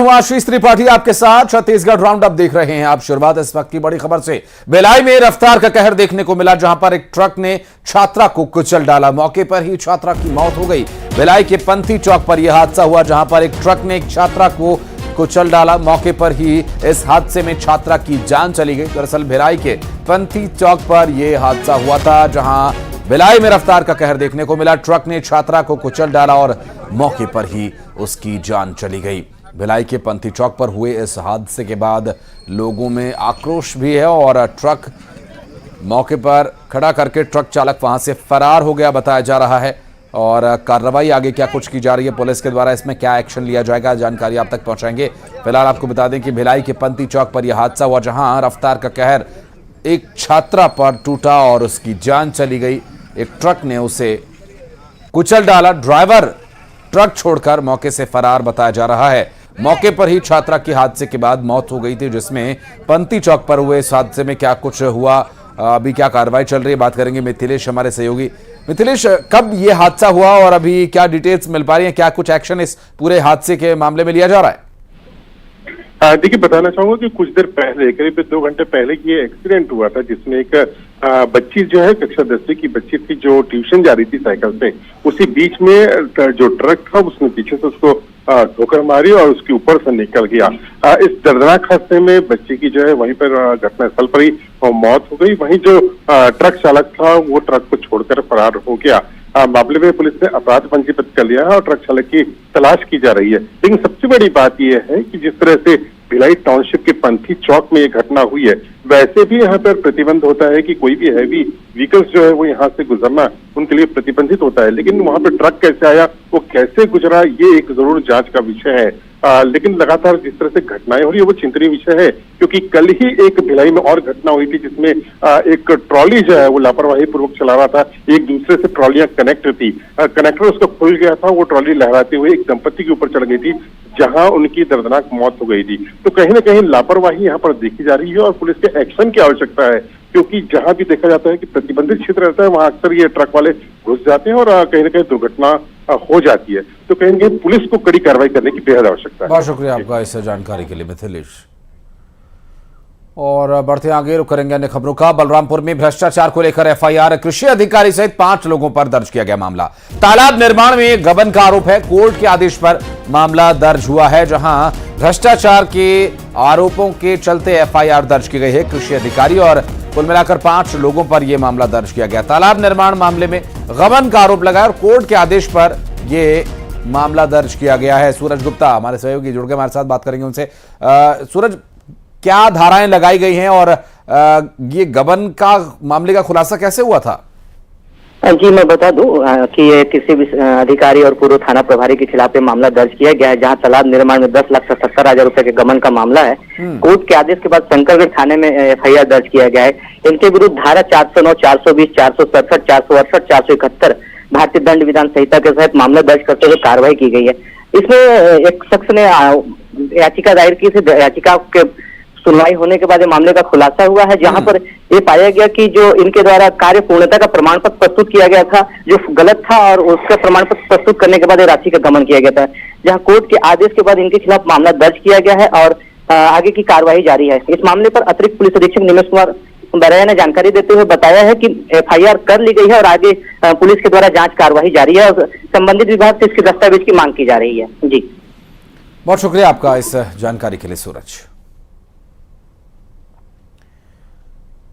हूं आशीष त्रिपाठी आपके साथ। छत्तीसगढ़ राउंड अप देख रहे हैं आप। शुरुआत इस वक्त की बड़ी खबर से। भिलाई में रफ्तार का कहर देखने को मिला, जहां पर एक ट्रक ने छात्रा को कुचल डाला। मौके पर ही छात्रा की मौत हो गई। भिलाई के पंथी चौक पर यह हादसा हुआ, जहां पर एक ट्रक ने एक छात्रा को कुचल डाला। मौके पर ही इस हादसे में छात्रा की जान चली गई। दरअसल भिलाई के पंथी चौक पर यह हादसा हुआ था, जहां भिलाई में रफ्तार का कहर देखने को मिला। ट्रक ने छात्रा को कुचल डाला और मौके पर ही उसकी जान चली गई। भिलाई के पंथी चौक पर हुए इस हादसे के बाद लोगों में आक्रोश भी है और ट्रक मौके पर खड़ा करके ट्रक चालक वहां से फरार हो गया बताया जा रहा है। और कार्रवाई आगे क्या कुछ की जा रही है पुलिस के द्वारा, इसमें क्या एक्शन लिया जाएगा, जानकारी आप तक पहुंचाएंगे। फिलहाल आपको बता दें कि भिलाई के पंथी चौक पर यह हादसा हुआ, जहां रफ्तार का कहर एक छात्रा पर टूटा और उसकी जान चली गई। एक ट्रक ने उसे कुचल डाला। ड्राइवर ट्रक छोड़कर मौके से फरार बताया जा रहा है। मौके पर ही छात्रा की हादसे के बाद मौत हो गई थी, जिसमें पंथी चौक पर हुए इस हादसे में क्या कुछ हुआ, अभी क्या कार्रवाई चल रही है, बात करेंगे मिथिलेश हमारे सहयोगी। मिथिलेश, कब ये हादसा हुआ और अभी क्या डिटेल्स मिल पा रही है, क्या कुछ एक्शन इस पूरे हादसे के मामले में लिया जा रहा है? देखिए, बताना चाहूंगा कि कुछ देर पहले, करीब 2 घंटे पहले ये एक्सीडेंट हुआ था, जिसमें एक बच्ची जो है कक्षा 10वीं की बच्ची थी, जो ट्यूशन जा रही थी साइकिल से। उसी बीच में जो ट्रक था उसने पीछे से उसको ठोकर मारी और उसके ऊपर से निकल गया। इस दर्दनाक हादसे में बच्ची की जो है वहीं पर घटनास्थल पर ही मौत हो गई। वहीं जो ट्रक चालक था वो ट्रक को छोड़कर फरार हो गया। मामले में पुलिस ने अपराध पंजीबद्ध कर लिया है और ट्रक चालक की तलाश की जा रही है। लेकिन सबसे बड़ी बात यह है कि जिस तरह से भिलाई टाउनशिप के पंथी चौक में ये घटना हुई है, वैसे भी यहाँ पर प्रतिबंध होता है कि कोई भी हैवी व्हीकल्स जो है वो यहाँ से गुजरना उनके लिए प्रतिबंधित होता है। लेकिन वहां पर ट्रक कैसे आया, वो कैसे गुजरा, ये एक जरूर जांच का विषय है। लेकिन लगातार जिस तरह से घटनाएं हो रही है वो चिंतनीय विषय है, क्योंकि कल ही एक भिलाई में और घटना हुई थी, जिसमें एक ट्रॉली जो है वो लापरवाही पूर्वक चला रहा था। एक दूसरे से ट्रॉलियां कनेक्ट थी, कनेक्टर उसका खुल गया था, वो ट्रॉली लहराते हुए एक दंपति के ऊपर चढ़ गई थी, जहां उनकी दर्दनाक मौत हो गई थी। तो कहीं ना कहीं लापरवाही यहाँ पर देखी जा रही है और पुलिस के एक्शन की आवश्यकता है, क्योंकि जहां भी देखा जाता है कि प्रतिबंधित क्षेत्र रहता है, वहां अक्सर ये ट्रक वाले घुस जाते हैं और कहीं ना कहीं दुर्घटना हो जाती है। तो कहीं ना कहीं पुलिस को कड़ी कार्रवाई करने की बेहद आवश्यकता है। बहुत शुक्रिया आपका इस जानकारी के लिए मिथिलेश। और बढ़ते आगे, रुक करेंगे अन्य खबरों का। बलरामपुर में भ्रष्टाचार को लेकर एफआईआर, कृषि अधिकारी सहित 5 लोगों पर दर्ज किया गया मामला। तालाब निर्माण में गबन का आरोप है। कोर्ट के आदेश पर मामला दर्ज हुआ है, जहां भ्रष्टाचार के आरोपों के चलते एफआईआर दर्ज की गई है। कृषि अधिकारी और कुल मिलाकर 5 लोगों पर यह मामला दर्ज किया गया। तालाब निर्माण मामले में गबन का आरोप लगाया और कोर्ट के आदेश पर यह मामला दर्ज किया गया है। सूरज गुप्ता हमारे सहयोगी जुड़ गए हमारे साथ, बात करेंगे उनसे। सूरज, क्या धाराएं लगाई गई हैं और ये गबन का मामले का खुलासा कैसे हुआ था? जी, मैं बता दूं कि ये किसी भी अधिकारी और पूर्व थाना प्रभारी के खिलाफ ये मामला दर्ज किया गया है, जहां तालाब निर्माण में 10,70,000 रुपए के गबन का मामला है। कोर्ट के आदेश के बाद शंकरगढ़ थाने में एफआईआर दर्ज किया गया है। इनके विरुद्ध धारा 409, 420, 467, 468, 471 भारतीय दंड विधान संहिता के तहत मामला दर्ज करते हुए कार्रवाई की गई है। इसमें एक शख्स ने याचिका दायर की थी। याचिका के सुनवाई होने के बाद मामले का खुलासा हुआ है, जहां पर ये पाया गया कि जो इनके द्वारा कार्य पूर्णता का प्रमाण पत्र प्रस्तुत किया गया था, जो गलत था, और उसका प्रमाण पत्र प्रस्तुत करने के बाद राशि का गमन किया गया था। जहां कोर्ट के आदेश के बाद इनके खिलाफ मामला दर्ज किया गया है और आगे की कार्रवाई जारी है। इस मामले पर अतिरिक्त पुलिस अधीक्षक निमेश कुमार बराया ने जानकारी देते हुए बताया है कि एफआईआर कर ली गई है और आगे पुलिस के द्वारा जांच कार्रवाई जारी है और संबंधित विभाग से इसके दस्तावेज की मांग की जा रही है। जी, बहुत शुक्रिया आपका इस जानकारी के लिए सूरज।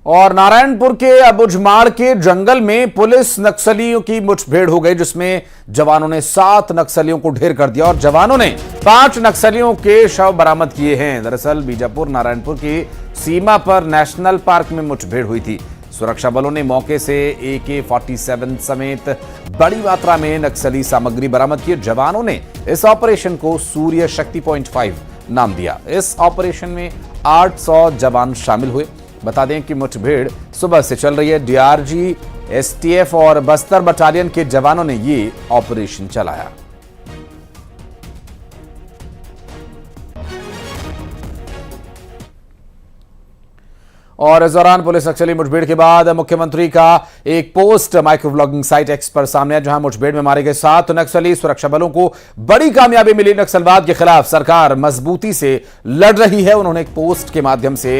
और नारायणपुर के अबुझमाड़ के जंगल में पुलिस नक्सलियों की मुठभेड़ हो गई, जिसमें जवानों ने 7 नक्सलियों को ढेर कर दिया और जवानों ने 5 नक्सलियों के शव बरामद किए हैं। दरअसल बीजापुर नारायणपुर की सीमा पर नेशनल पार्क में मुठभेड़ हुई थी। सुरक्षा बलों ने मौके से AK-47 समेत बड़ी मात्रा में नक्सली सामग्री बरामद की। जवानों ने इस ऑपरेशन को सूर्य शक्ति .5 नाम दिया। इस ऑपरेशन में 800 जवान शामिल हुए। बता दें कि मुठभेड़ सुबह से चल रही है। डीआरजी, एसटीएफ और बस्तर बटालियन के जवानों ने ये ऑपरेशन चलाया। और इस दौरान पुलिस नक्सली मुठभेड़ के बाद मुख्यमंत्री का एक post micro blogging site x पर सामने है, जहां मुठभेड़ में मारे गए 7 नक्सली। सुरक्षा बलों को बड़ी कामयाबी मिली, नक्सलवाद के खिलाफ सरकार मजबूती से लड़ रही है। उन्होंने एक पोस्ट के माध्यम से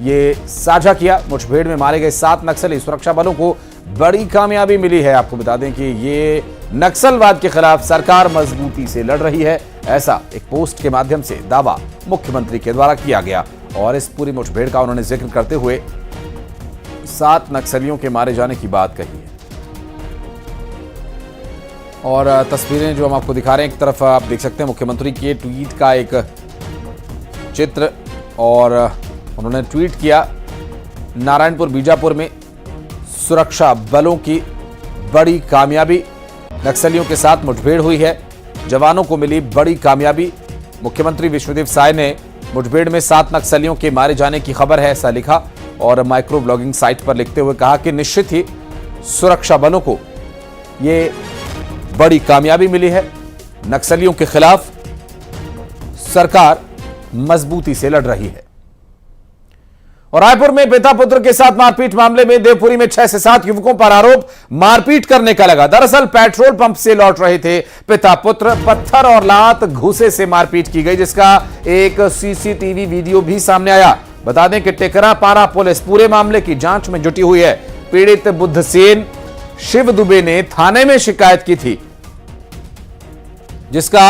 ये साझा किया। मुठभेड़ में मारे गए 7 नक्सली, सुरक्षा बलों को बड़ी कामयाबी मिली है। आपको बता दें कि ये नक्सलवाद के खिलाफ सरकार मजबूती से लड़ रही है, ऐसा एक पोस्ट के माध्यम से दावा मुख्यमंत्री के द्वारा किया गया। और इस पूरी मुठभेड़ का उन्होंने जिक्र करते हुए 7 नक्सलियों के मारे जाने की बात कही है। और तस्वीरें जो हम आपको दिखा रहे हैं, एक तरफ आप देख सकते हैं मुख्यमंत्री के ट्वीट का एक चित्र, और उन्होंने ट्वीट किया, नारायणपुर बीजापुर में सुरक्षा बलों की बड़ी कामयाबी, नक्सलियों के साथ मुठभेड़ हुई है, जवानों को मिली बड़ी कामयाबी। मुख्यमंत्री विष्णुदेव साय ने मुठभेड़ में 7 नक्सलियों के मारे जाने की खबर है, ऐसा लिखा। और माइक्रो ब्लॉगिंग साइट पर लिखते हुए कहा कि निश्चित ही सुरक्षा बलों को ये बड़ी कामयाबी मिली है, नक्सलियों के खिलाफ सरकार मजबूती से लड़ रही है। और रायपुर में पिता पुत्र के साथ मारपीट मामले में देवपुरी में 6 से 7 युवकों पर आरोप मारपीट करने का लगा। दरअसल पेट्रोल पंप से लौट रहे थे पिता पुत्र, पत्थर और लात घूसे से मारपीट की गई, जिसका एक सीसीटीवी वीडियो भी सामने आया। बता दें कि टिकरापारा पुलिस पूरे मामले की जांच में जुटी हुई है। पीड़ित बुद्धसेन शिव दुबे ने थाने में शिकायत की थी, जिसका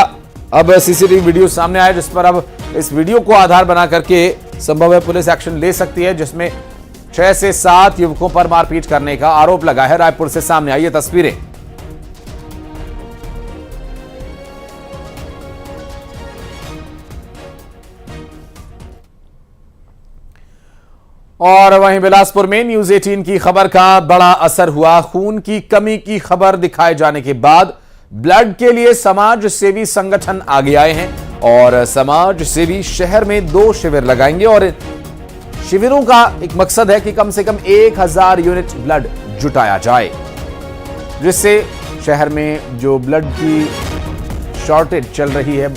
अब सीसीटीवी वीडियो सामने आया, जिस पर अब इस वीडियो को आधार बना करके संभव है पुलिस एक्शन ले सकती है, जिसमें 6 से 7 युवकों पर मारपीट करने का आरोप लगा है। रायपुर से सामने आई ये तस्वीरें। और वहीं बिलासपुर में न्यूज 18 की खबर का बड़ा असर हुआ। खून की कमी की खबर दिखाए जाने के बाद ब्लड के लिए समाज सेवी संगठन आगे आए हैं और समाज सेवी शहर में 2 शिविर लगाएंगे। और शिविरों का एक मकसद है कि कम से कम 1000 यूनिट ब्लड जुटाया जाए, जिससे शहर में जो ब्लड की शॉर्टेज चल रही है,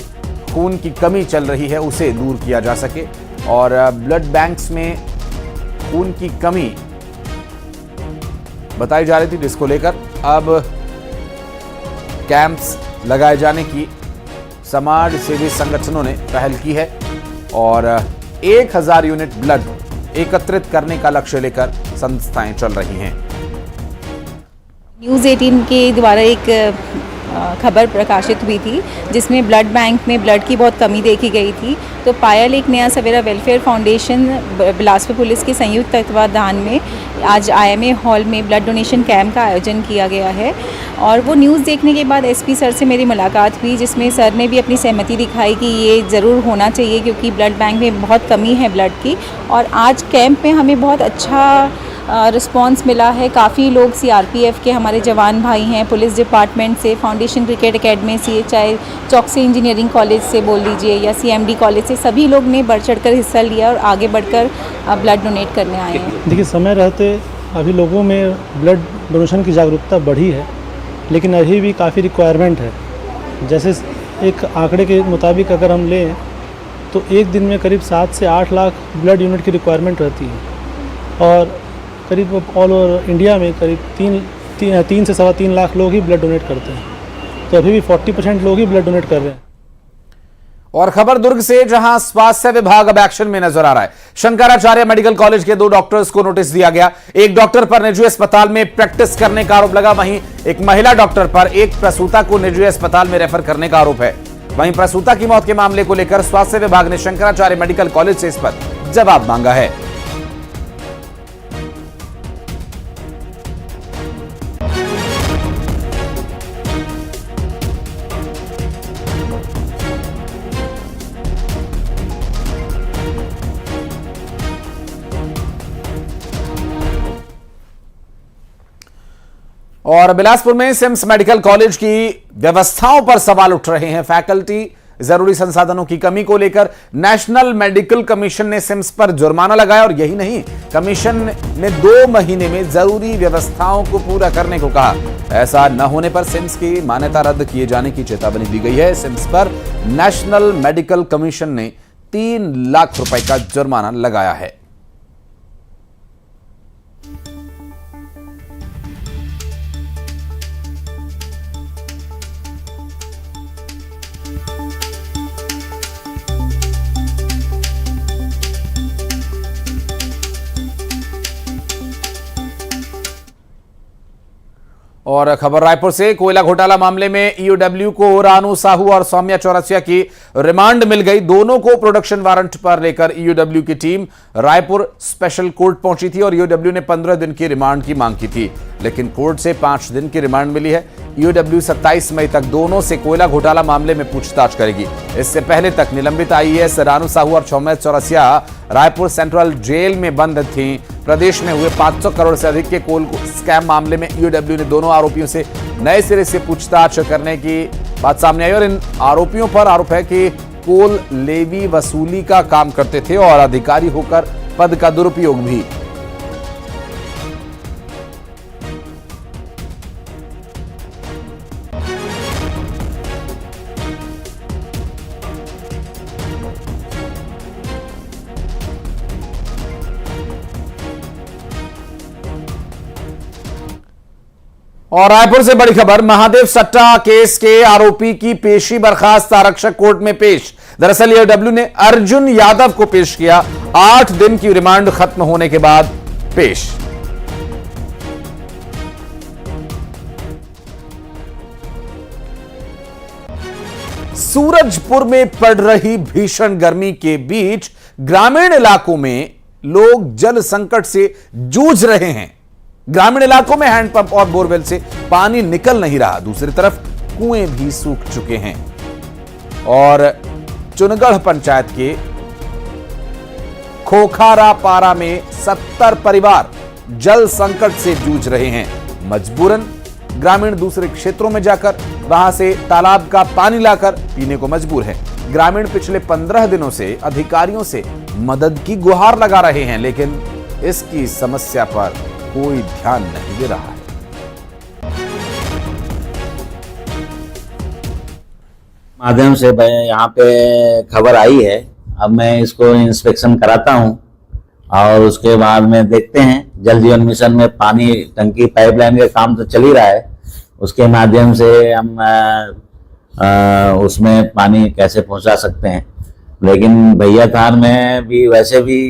खून की कमी चल रही है, उसे दूर किया जा सके। और ब्लड बैंक्स में खून की कमी बताई जा रही थी, जिसको लेकर अब कैंप्स लगाए जाने की समाज सेवी संगठनों ने पहल की है और 1000 यूनिट ब्लड एकत्रित करने का लक्ष्य लेकर संस्थाएं चल रही हैं। न्यूज़ 18 के द्वारा एक खबर प्रकाशित हुई थी, जिसमें ब्लड बैंक में ब्लड की बहुत कमी देखी गई थी। तो पायल एक नया सवेरा वेलफेयर फाउंडेशन बिलासपुर पुलिस के संयुक्त तत्वाधान में आज IMA हॉल में ब्लड डोनेशन कैंप का आयोजन किया गया है। और वो न्यूज़ देखने के बाद SP सर से मेरी मुलाकात हुई, जिसमें सर ने भी अपनी सहमति दिखाई कि ये ज़रूर होना चाहिए, क्योंकि ब्लड बैंक में बहुत कमी है ब्लड की। और आज कैंप में हमें बहुत अच्छा रिस्पांस मिला है। काफ़ी लोग CRPF के हमारे जवान भाई हैं, पुलिस डिपार्टमेंट से, फाउंडेशन क्रिकेट एकेडमी से, चाहे चौकसी इंजीनियरिंग कॉलेज से बोल लीजिए या CMD कॉलेज से, सभी लोग ने बढ़ चढ़कर हिस्सा लिया और आगे बढ़कर ब्लड डोनेट करने आए हैं। देखिए, समय रहते अभी लोगों में ब्लड डोनेशन की जागरूकता बढ़ी है, लेकिन अभी भी काफ़ी रिक्वायरमेंट है। जैसे एक आंकड़े के मुताबिक अगर हम लें तो एक दिन में करीब 7 से 8 लाख ब्लड यूनिट की रिक्वायरमेंट रहती है और करीब ऑल ओवर इंडिया में करीब 3 से 3.25 लाख लोग ही ब्लड डोनेट करते हैं। तो अभी भी 40% लोग ही ब्लड डोनेट कर रहे हैं। और खबर दुर्ग से, जहां स्वास्थ्य विभाग अब एक्शन में नजर आ रहा है। शंकराचार्य मेडिकल कॉलेज के 2 डॉक्टर्स को नोटिस दिया गया। एक डॉक्टर पर निजी अस्पताल में प्रैक्टिस करने का आरोप लगा, वहीं एक महिला डॉक्टर पर एक प्रसूता को निजी अस्पताल में रेफर करने का आरोप है। वहीं प्रसूता की मौत के मामले को लेकर स्वास्थ्य विभाग ने शंकराचार्य मेडिकल कॉलेज से इस पर जवाब मांगा है। और बिलासपुर में सिम्स मेडिकल कॉलेज की व्यवस्थाओं पर सवाल उठ रहे हैं। फैकल्टी, जरूरी संसाधनों की कमी को लेकर नेशनल मेडिकल कमीशन ने सिम्स पर जुर्माना लगाया। और यही नहीं, कमीशन ने 2 महीने में जरूरी व्यवस्थाओं को पूरा करने को कहा। ऐसा न होने पर सिम्स की मान्यता रद्द किए जाने की चेतावनी दी गई है। सिम्स पर नेशनल मेडिकल कमीशन ने 3 लाख रुपए का जुर्माना लगाया है। और खबर रायपुर से, कोयला घोटाला मामले में ईओडब्ल्यू को रानू साहू और सौम्या चौरसिया की रिमांड मिल गई। दोनों को प्रोडक्शन वारंट पर लेकर ईओडब्ल्यू की टीम रायपुर स्पेशल कोर्ट पहुंची थी और ईओडब्ल्यू ने 15 दिन की रिमांड की मांग की थी, लेकिन कोर्ट से 5 दिन की रिमांड मिली है। ईओडब्ल्यू 27 मई तक दोनों से कोयला घोटाला मामले में पूछताछ करेगी। इससे पहले तक निलंबित आईएएस रानू साहू और सौम्या चौरसिया रायपुर सेंट्रल जेल में बंद थीं। प्रदेश में हुए 500 करोड़ से अधिक के कोल स्कैम मामले में ईओडब्ल्यू ने दोनों आरोपियों से नए सिरे से पूछताछ करने की बात सामने आई और इन आरोपियों पर आरोप है कि कोल लेवी वसूली का काम करते थे और अधिकारी होकर पद का दुरुपयोग भी। और रायपुर से बड़ी खबर, महादेव सट्टा केस के आरोपी की पेशी बर्खास्त आरक्षक कोर्ट में पेश। दरअसल ईओडब्ल्यू ने अर्जुन यादव को पेश किया, 8 दिन की रिमांड खत्म होने के बाद पेश। सूरजपुर में पड़ रही भीषण गर्मी के बीच ग्रामीण इलाकों में लोग जल संकट से जूझ रहे हैं। ग्रामीण इलाकों में हैंडपंप और बोरवेल से पानी निकल नहीं रहा, दूसरी तरफ कुएं भी सूख चुके हैं और चुनगढ़ पंचायत के खोखारा पारा में 70 परिवार जल संकट से जूझ रहे हैं। मजबूरन ग्रामीण दूसरे क्षेत्रों में जाकर वहां से तालाब का पानी लाकर पीने को मजबूर है। ग्रामीण पिछले 15 दिनों से अधिकारियों से मदद की गुहार लगा रहे हैं, लेकिन इसकी समस्या पर कोई ध्यान नहीं दे रहा है। माध्यम से यहाँ पे खबर आई है, अब मैं इसको इंस्पेक्शन कराता हूँ और उसके बाद में देखते हैं। जल जीवन मिशन में पानी टंकी पाइपलाइन का काम तो चल ही रहा है, उसके माध्यम से हम उसमें पानी कैसे पहुंचा सकते हैं। लेकिन भैया थान में भी वैसे भी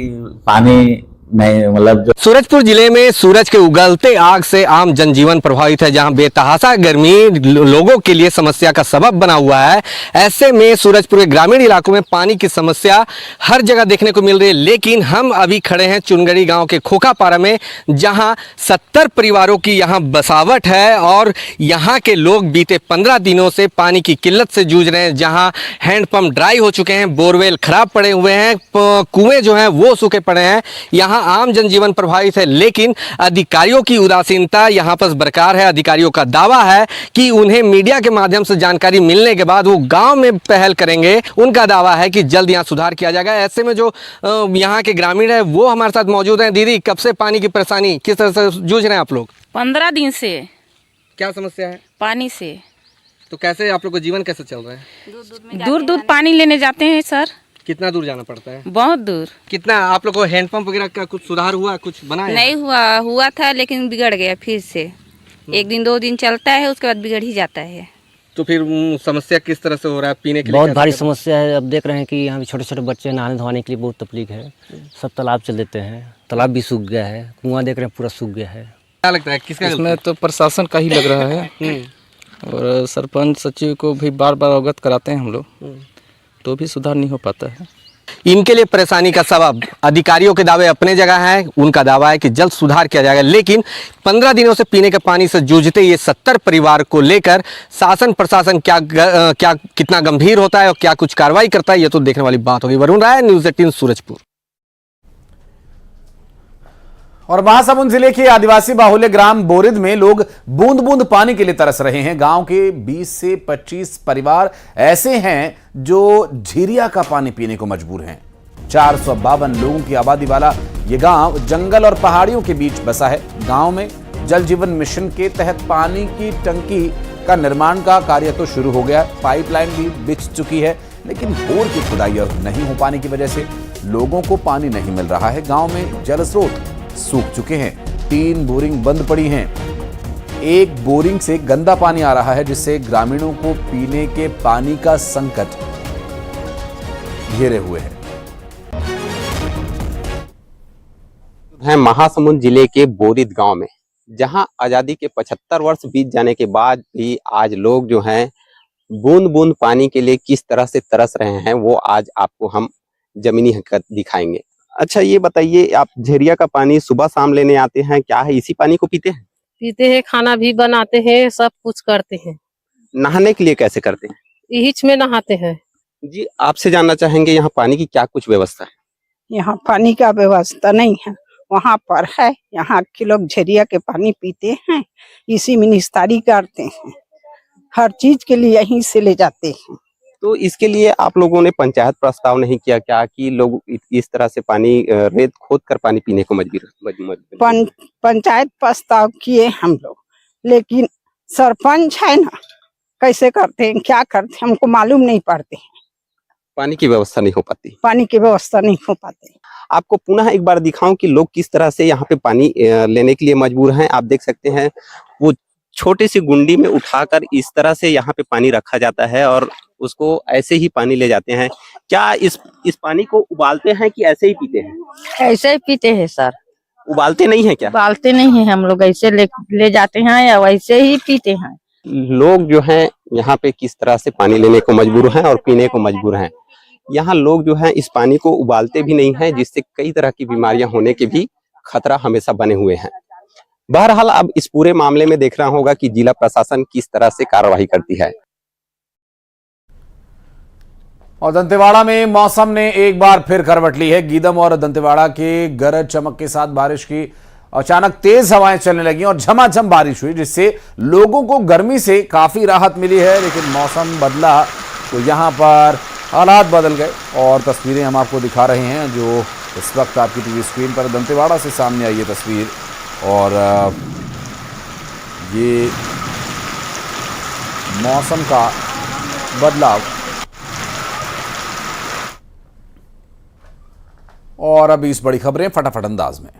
पानी नहीं, मतलब जो सूरजपुर जिले में सूरज के उगलते आग से आम जनजीवन प्रभावित है, जहां बेतहाशा गर्मी लोगों के लिए समस्या का सबब बना हुआ है। ऐसे में सूरजपुर के ग्रामीण इलाकों में पानी की समस्या हर जगह देखने को मिल रही है। लेकिन हम अभी खड़े हैं चुनगढ़ी गांव के खोखापारा में, जहां 70 परिवारों की यहां बसावट है और यहां के लोग बीते 15 दिनों से पानी की किल्लत से जूझ रहे हैं। जहां हैंडपंप ड्राई हो चुके हैं, बोरवेल खराब पड़े हुए हैं, कुएं जो हैं वो सूखे पड़े हैं। यहाँ आम जनजीवन प्रभावित है, लेकिन अधिकारियों की उदासीनता यहां पर बरकरार है। अधिकारियों का दावा है कि उन्हें मीडिया के माध्यम से जानकारी मिलने के बाद वो गांव में पहल करेंगे। उनका दावा है कि जल्द यहां सुधार किया जाएगा। ऐसे में जो यहां के ग्रामीण है वो हमारे साथ मौजूद हैं। दीदी, कब से पानी की परेशानी, किस तरह से जूझ रहे हैं आप लोग? 15 दिन से। क्या समस्या है? पानी से। तो कैसे आप लोग का जीवन कैसे चल रहा है? दूर पानी लेने जाते हैं सर। कितना दूर जाना पड़ता है? बहुत दूर। कितना आप लोग को हैंडपंप वगैरह का कुछ सुधार हुआ, कुछ बना है? नहीं हुआ था, लेकिन बिगड़ गया फिर से। 1 दिन 2 दिन चलता है, उसके बाद बिगड़ ही जाता है। तो फिर समस्या किस तरह से हो रहा है पीने के लिए? बहुत भारी समस्या है। अब देख रहे हैं कि यहाँ भी छोटे छोटे बच्चे नहाने धोने के लिए बहुत तकलीफ है। सब तालाब चल देते हैं, तालाब भी सूख गया है, कुआं देख रहे हैं पूरा सूख गया है। क्या लगता है किसका? इसमें तो प्रशासन का ही लग रहा है और सरपंच सचिव को भी बार बार अवगत कराते हैं हम लोग, तो भी सुधार नहीं हो पाता है। इनके लिए परेशानी का सबब अधिकारियों के दावे अपने जगह हैं। उनका दावा है कि जल्द सुधार किया जाएगा, लेकिन 15 दिनों से पीने के पानी से जूझते ये 70 परिवार को लेकर शासन प्रशासन क्या कितना गंभीर होता है और क्या कुछ कार्रवाई करता है, ये तो देखने वाली बात होगी। वरुण राय, न्यूज़ 18 सूरजपुर। और महासमुंद जिले के आदिवासी बाहुल्य ग्राम बोरिद में लोग बूंद बूंद पानी के लिए तरस रहे हैं। गांव के 20 से 25 परिवार ऐसे हैं जो झीरिया का पानी पीने को मजबूर हैं। 452 लोगों की आबादी वाला यह गांव जंगल और पहाड़ियों के बीच बसा है। गांव में जल जीवन मिशन के तहत पानी की टंकी का निर्माण का कार्य तो शुरू हो गया, पाइपलाइन भी बिछ चुकी है, लेकिन बोर की खुदाई नहीं हो पाने की वजह से लोगों को पानी नहीं मिल रहा है। गांव में जल स्रोत सूख चुके हैं, 3 बोरिंग बंद पड़ी हैं। एक बोरिंग से गंदा पानी आ रहा है, जिससे ग्रामीणों को पीने के पानी का संकट घेरे हुए है। महासमुंद जिले के बोरिद गांव में जहां आज़ादी के 75 वर्ष बीत जाने के बाद भी आज लोग जो हैं बूंद बूंद पानी के लिए किस तरह से तरस रहे हैं, वो आज आपको हम जमीनी हकीकत दिखाएंगे। अच्छा ये बताइए, आप झरिया का पानी सुबह शाम लेने आते हैं, क्या है इसी पानी को पीते हैं? पीते हैं, खाना भी बनाते हैं, सब कुछ करते हैं। नहाने के लिए कैसे करते हैं? यहीच में नहाते हैं। जी आपसे जानना चाहेंगे यहाँ पानी की क्या कुछ व्यवस्था है? यहाँ पानी का व्यवस्था नहीं है, वहाँ पर है। यहाँ के लोग झरिया के पानी पीते हैं, इसी में निस्तारी करते हैं, हर चीज के लिए यहीं से ले जाते हैं। तो इसके लिए आप लोगों ने पंचायत प्रस्ताव नहीं किया क्या कि लोग इस तरह से पानी रेत खोद कर पानी पीने को मजबूर? पंचायत प्रस्ताव किए हम लोग, लेकिन सरपंच है ना, कैसे करते हैं क्या करते हैं हमको मालूम नहीं पड़ते। पानी की व्यवस्था नहीं हो पाती। पानी की व्यवस्था नहीं हो पाती। आपको पुनः एक बार दिखाऊं कि लोग किस तरह से यहाँ पे पानी लेने के लिए मजबूर हैं। आप देख सकते हैं वो छोटी सी गुंडी में उठाकर इस तरह से यहाँ पे पानी रखा जाता है और उसको ऐसे ही पानी ले जाते हैं। क्या इस पानी को उबालते हैं कि ऐसे ही पीते हैं? ऐसे ही पीते हैं सर। उबालते नहीं है क्या? उबालते नहीं है हम लोग, ऐसे ले जाते हैं या वैसे ही पीते हैं। लोग जो हैं यहाँ पे किस तरह से पानी लेने को मजबूर हैं और पीने को मजबूर हैं। यहाँ लोग जो हैं इस पानी को उबालते भी नहीं हैं, जिससे कई तरह की बीमारियां होने के भी खतरा हमेशा बने हुए हैं। बहरहाल अब इस पूरे मामले में देखना होगा कि जिला प्रशासन किस तरह से कार्रवाई करती है। और दंतेवाड़ा में मौसम ने एक बार फिर करवट ली है। गीदम और दंतेवाड़ा के गरज चमक के साथ बारिश की अचानक तेज हवाएं चलने लगी और झमाझम बारिश हुई, जिससे लोगों को गर्मी से काफी राहत मिली है। लेकिन मौसम बदला तो यहां पर हालात बदल गए और तस्वीरें हम आपको दिखा रहे हैं जो इस वक्त आपकी टीवी स्क्रीन पर दंतेवाड़ा से सामने आई है तस्वीर। और ये मौसम का बदलाव। और अभी इस बड़ी खबरें फटाफट अंदाज में।